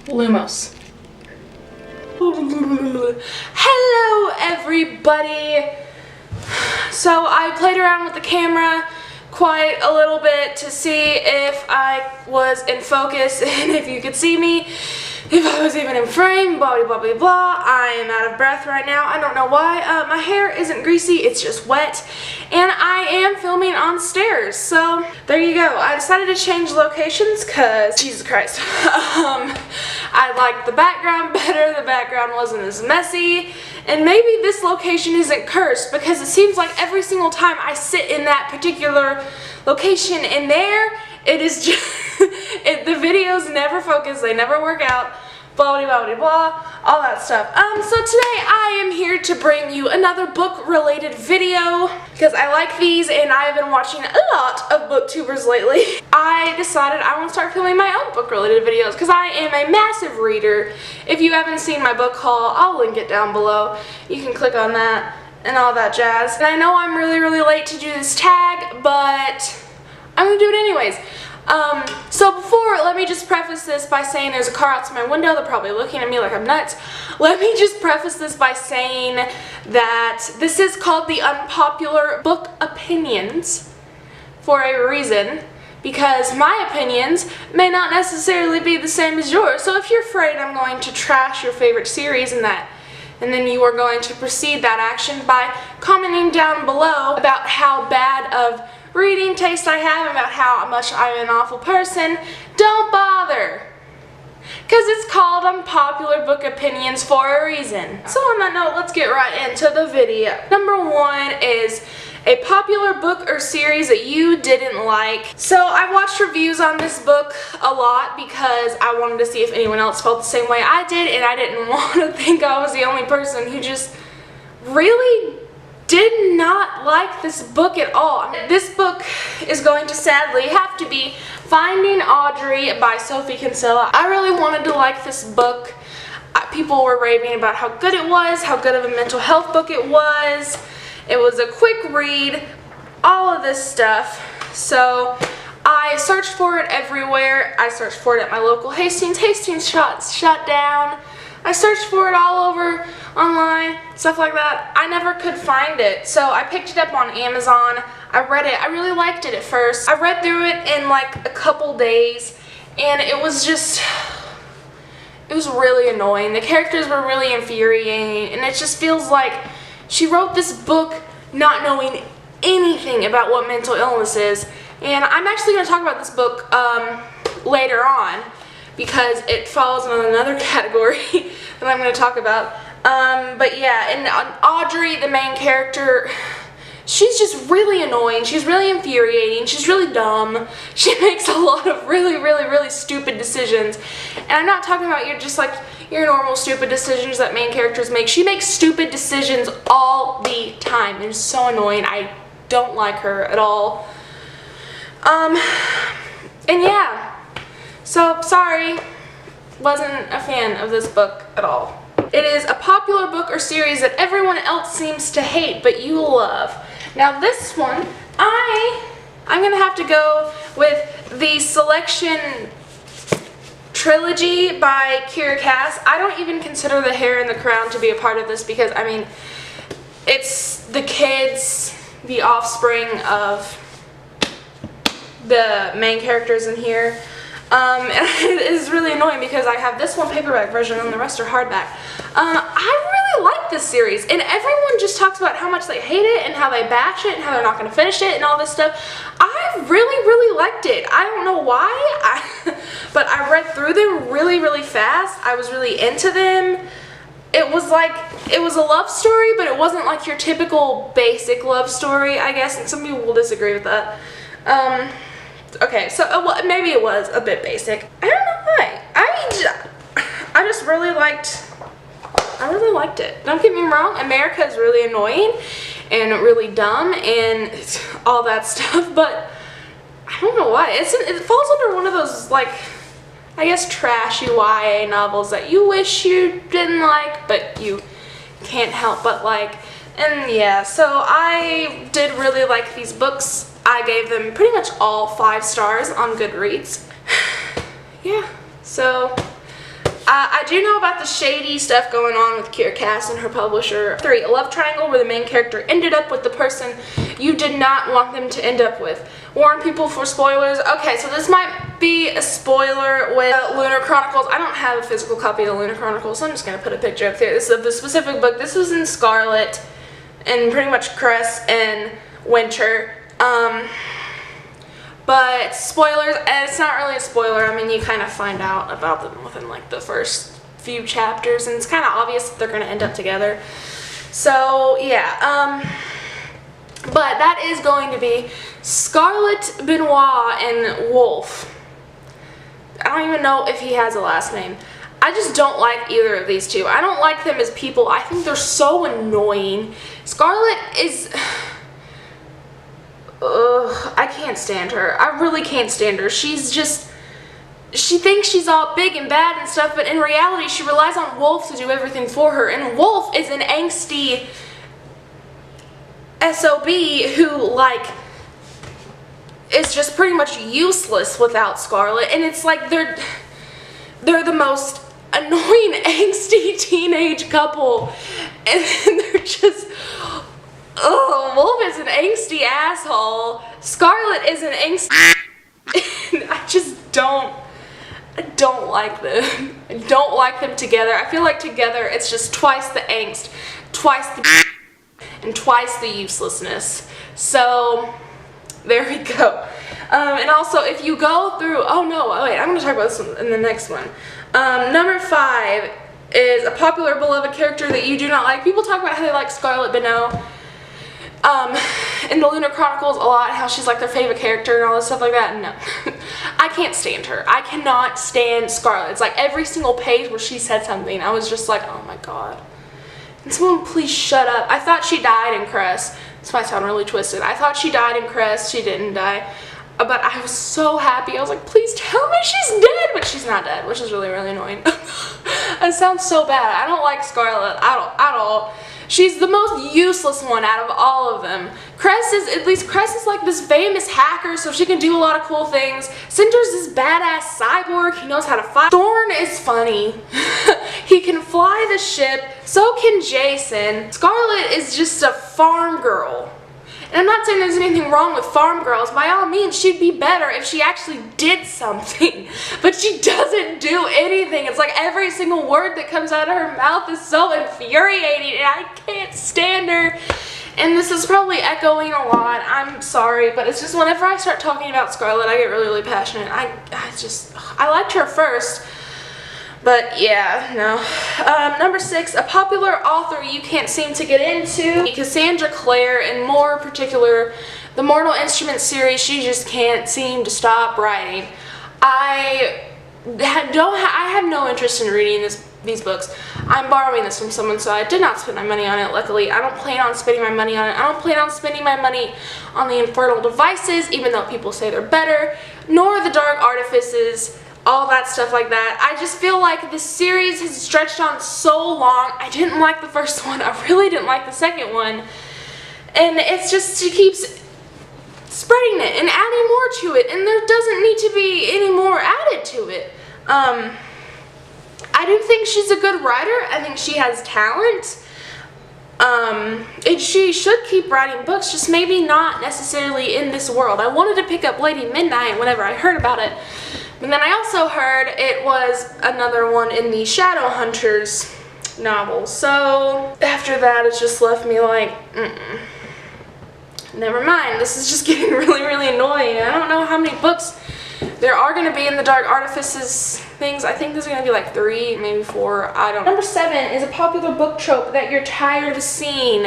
Lumos. Hello everybody! So I played around with the camera quite a little bit to see if I was in focus and if you could see me, if I was even in frame, blah blah blah blah. I am out of breath right now. I don't know why. My hair isn't greasy, it's just wet. And I am filming on stairs, so there you go. I decided to change locations because, Jesus Christ, I liked the background better, the background wasn't as messy, and maybe this location isn't cursed because it seems like every single time I sit in that particular location in there, it is just, the videos never focus, they never work out, blah blah blah blah, all that stuff. So today I am here to bring you another book related video because I like these and I've been watching a lot of booktubers lately. I decided I want to start filming my own book related videos because I am a massive reader. If you haven't seen my book haul, I'll link it down below. You can click on that and all that jazz. And I know I'm really late to do this tag, but I'm gonna do it anyways. So before, let me just preface this by saying there's a car outside my window. They're probably looking at me like I'm nuts. Let me just preface this by saying that this is called the Unpopular Book Opinions for a reason, because my opinions may not necessarily be the same as yours. So if you're afraid I'm going to trash your favorite series and then you are going to proceed that action by commenting down below about how bad of reading taste I have, about how much I'm an awful person, don't bother. Because it's called Unpopular Book Opinions for a reason. So on that note, let's get right into the video. Number one is a popular book or series that you didn't like. So I watched reviews on this book a lot because I wanted to see if anyone else felt the same way I did, and I didn't want to think I was the only person who just really did not like this book at all. This book is going to sadly have to be Finding Audrey by Sophie Kinsella. I really wanted to like this book. People were raving about how good it was, how good of a mental health book it was. It was a quick read, all of this stuff. So I searched for it everywhere. I searched for it at my local Hastings. Hastings shut down. I searched for it all over online, stuff like that. I never could find it, so I picked it up on Amazon. I read it. I really liked it at first. I read through it in like a couple days, and it was really annoying. The characters were really infuriating, and it just feels like she wrote this book not knowing anything about what mental illness is. And I'm actually going to talk about this book later on, because it falls in another category that I'm going to talk about. But yeah, and Audrey, the main character, she's just really annoying. She's really infuriating. She's really dumb. She makes a lot of really stupid decisions. And I'm not talking about your normal stupid decisions that main characters make. She makes stupid decisions all the time. It's so annoying. I don't like her at all. And yeah. So, sorry, wasn't a fan of this book at all. It is a popular book or series that everyone else seems to hate, but you love. Now this one, I'm going to have to go with the Selection Trilogy by Kira Cass. I don't even consider The Hare and the Crown to be a part of this because, I mean, it's the kids, the offspring of the main characters in here. And it is really annoying because I have this one paperback version and the rest are hardback. I really like this series, and everyone just talks about how much they hate it and how they bash it and how they're not going to finish it and all this stuff. I really liked it. I don't know why, but I read through them really fast. I was really into them. It was a love story, but it wasn't like your typical basic love story, I guess, and some people will disagree with that. Okay, so well, maybe it was a bit basic. I don't know why. I just really liked it. Don't get me wrong, America is really annoying and really dumb and all that stuff, but I don't know why. It falls under one of those, like, I guess trashy YA novels that you wish you didn't like, but you can't help but like. And yeah, so I did really like these books. I gave them pretty much all 5 stars on Goodreads. Yeah, so I do know about the shady stuff going on with Kiera Cass and her publisher. 3, a love triangle where the main character ended up with the person you did not want them to end up with. Warn people for spoilers. Okay, so this might be a spoiler with Lunar Chronicles. I don't have a physical copy of the Lunar Chronicles, so I'm just going to put a picture up there. This is of the specific book. This was in Scarlet and pretty much Cress and Winter. But spoilers, and it's not really a spoiler. I mean, you kind of find out about them within like the first few chapters, and it's kind of obvious that they're going to end up together. So yeah, but that is going to be Scarlet, Benoit, and Wolf. I don't even know if he has a last name. I just don't like either of these two. I don't like them as people. I think they're so annoying. Scarlet is... I can't stand her. I really can't stand her. She's just... She thinks she's all big and bad and stuff, but in reality she relies on Wolf to do everything for her. And Wolf is an angsty SOB who, like, is just pretty much useless without Scarlet. And it's like they're the most annoying angsty teenage couple, and they're just... Oh, Wolf is an angsty asshole. Scarlet is an angsty... I just don't like them. I don't like them together. I feel like together it's just twice the angst, twice the and twice the uselessness. So, there we go. And also, if you go through... Oh no, wait, I'm going to talk about this one in the next one. Number 5 is a popular beloved character that you do not like. People talk about how they like Scarlet Benoit in the Lunar Chronicles a lot, how she's like their favorite character and all this stuff like that. No. I can't stand her. I cannot stand Scarlet. It's like every single page where she said something, I was just like, oh my god. Can someone please shut up? I thought she died in Cress. This might sound really twisted. I thought she died in Cress. She didn't die. But I was so happy. I was like, please tell me she's dead. But she's not dead, which is really, really annoying. It sounds so bad. I don't like Scarlet at all. She's the most useless one out of all of them. Cress is like this famous hacker, so she can do a lot of cool things. Cinder's this badass cyborg. He knows how to fight. Thorn is funny. He can fly the ship. So can Jason. Scarlet is just a farm girl. And I'm not saying there's anything wrong with farm girls. By all means, she'd be better if she actually did something. But she doesn't do anything. It's like every single word that comes out of her mouth is so infuriating, and I can't stand her. And this is probably echoing a lot. I'm sorry, but it's just whenever I start talking about Scarlet, I get really, really passionate. I liked her first. But yeah, no. Number 6, a popular author you can't seem to get into. Cassandra Clare, and more particular, the Mortal Instruments series, she just can't seem to stop writing. I have no interest in reading these books. I'm borrowing this from someone, so I did not spend my money on it, luckily. I don't plan on spending my money on it. I don't plan on spending my money on the Infernal Devices, even though people say they're better, nor the Dark Artifices, all that stuff like that. I just feel like this series has stretched on so long. I didn't like the first one. I really didn't like the second one. And it's just, she keeps spreading it and adding more to it, and there doesn't need to be any more added to it. I do think she's a good writer. I think she has talent. And she should keep writing books, just maybe not necessarily in this world. I wanted to pick up Lady Midnight whenever I heard about it. But then I also heard it was another one in the Shadowhunters novel. So after that, it's just left me like, never mind. This is just getting really, really annoying. I don't know how many books there are going to be in the Dark Artifices things. I think there's going to be like 3, maybe 4. I don't know. Number 7 is a popular book trope that you're tired of seeing.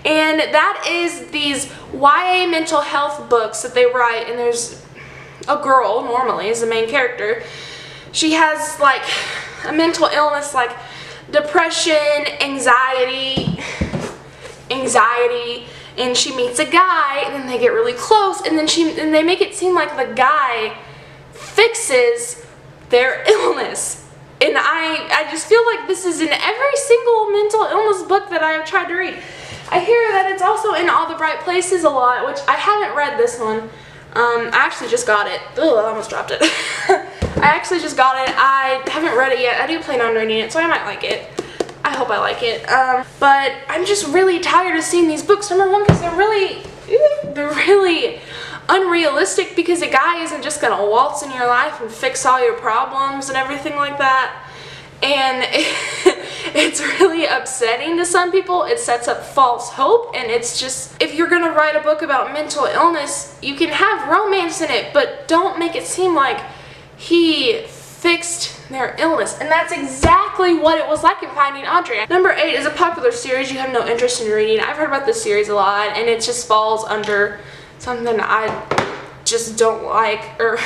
And that is these YA mental health books that they write, and there's a girl, normally, is the main character. She has, like, a mental illness like depression, anxiety, and she meets a guy, and then they get really close, and then they make it seem like the guy fixes their illness. And I just feel like this is in every single mental illness book that I have tried to read. I hear that it's also in All the Bright Places a lot, which I haven't read this one. I actually just got it. Ugh, I almost dropped it. I I actually just got it. I haven't read it yet. I do plan on reading it, so I might like it. I hope I like it. But I'm just really tired of seeing these books. Number one, because they're really unrealistic, because a guy isn't just gonna waltz in your life and fix all your problems and everything like that. And it's really upsetting to some people. It sets up false hope, and it's just, if you're gonna write a book about mental illness, you can have romance in it, but don't make it seem like he fixed their illness. And that's exactly what it was like in Finding Audrey. Number 8 is a popular series you have no interest in reading. I've heard about this series a lot, and it just falls under something I just don't like, or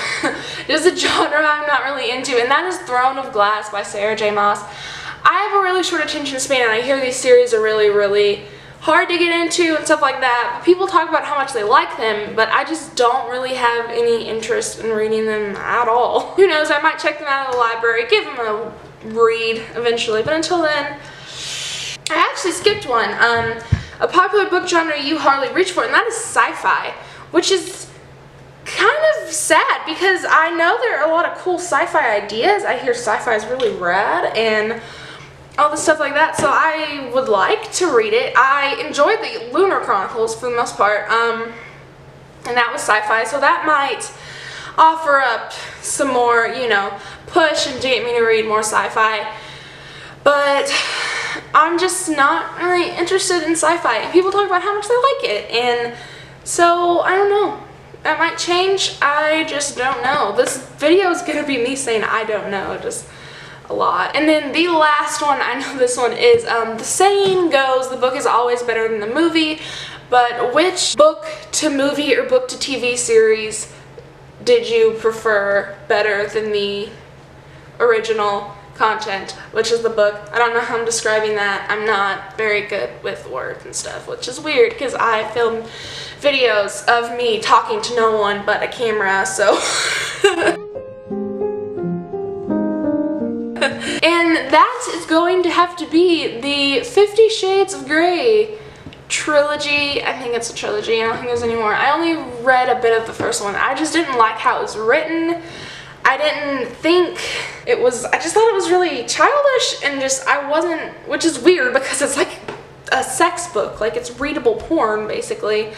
just a genre I'm not really into, and that is Throne of Glass by Sarah J. Maas. I have a really short attention span, and I hear these series are really hard to get into and stuff like that. But people talk about how much they like them, but I just don't really have any interest in reading them at all. Who knows, I might check them out of the library, give them a read eventually, but until then, I actually skipped one. A popular book genre you hardly reach for, and that is sci-fi, which is kind of sad, because I know there are a lot of cool sci-fi ideas. I hear sci-fi is really rad and all this stuff like that, so I would like to read it. I enjoyed the Lunar Chronicles for the most part, and that was sci-fi, so that might offer up some more, you know, push and to get me to read more sci-fi. But I'm just not really interested in sci-fi, and people talk about how much they like it, and so I don't know. That might change. I just don't know. This video is gonna be me saying I don't know, just a lot. And then the last one, I know this one is, the saying goes, the book is always better than the movie, but which book to movie or book to TV series did you prefer better than the original content, which is the book? I don't know how I'm describing that. I'm not very good with words and stuff, which is weird because I film videos of me talking to no one but a camera, so. And that is going to have to be the 50 Shades of Grey trilogy. I think it's a trilogy. I don't think there's any more. I only read a bit of the first one. I just didn't like how it was written. I didn't think it was, I just thought it was really childish, and just, I wasn't, which is weird because it's like a sex book, like it's readable porn basically.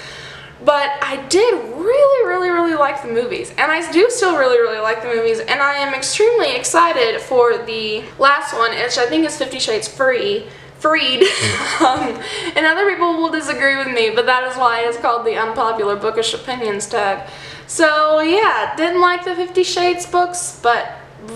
But I did really like the movies, and I do still really like the movies, and I am extremely excited for the last one, which I think is 50 Shades Freed. And other people will disagree with me, but that is why it's called the Unpopular Bookish Opinions tag. So yeah, didn't like the 50 Shades books, but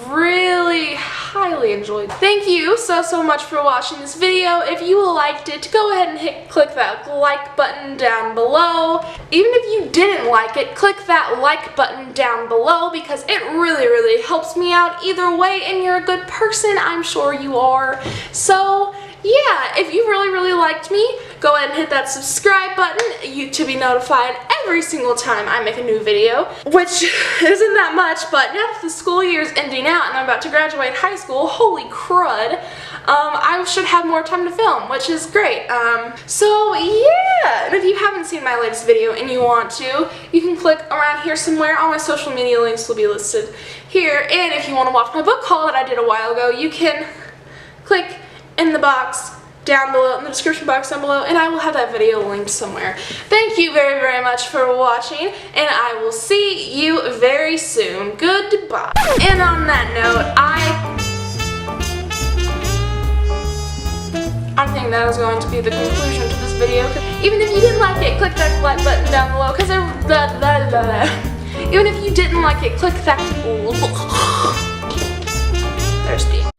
really highly enjoyed it. Thank you so much for watching this video. If you liked it, go ahead and click that like button down below. Even if you didn't like it, click that like button down below, because it really helps me out either way, and you're a good person, I'm sure you are. So yeah, if you really liked me, go ahead and hit that subscribe button to be notified every single time I make a new video, which isn't that much, but now that the school year is ending out and I'm about to graduate high school, holy crud, I should have more time to film, which is great. So yeah, and if you haven't seen my latest video and you want to, you can click around here somewhere. All my social media links will be listed here, and if you want to watch my book haul that I did a while ago, you can click in the box down below, in the description box down below, and I will have that video linked somewhere. Thank you very much for watching, and I will see you very soon. Goodbye. And on that note, I think that is going to be the conclusion to this video. Even if you didn't like it, click that like button down below, because even if you didn't like it, click that thirsty.